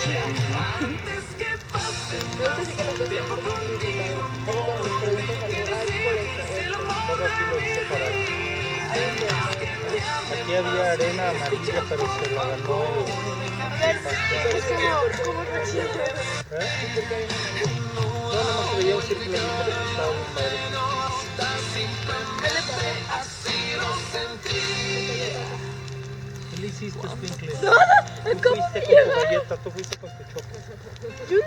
Ahorita sí que los dos tienen como un invitado. Como cuando les preguntas algo, ay, por esto, Todo aquí lo hice para ti. hay un día. Aquí había arena amarilla, pero se la ganó el pastor. Es como rachita. ¿Eh? ¿Y por qué hay una amarilla? No, nada más se veía un círculo negro que estaba muy padre. ¿Qué le pasó? ¿Qué le hiciste, Squinkle? Nada, Tú acabo fuiste de con tu llegar. galleta, tú fuiste con tu choco. Yo no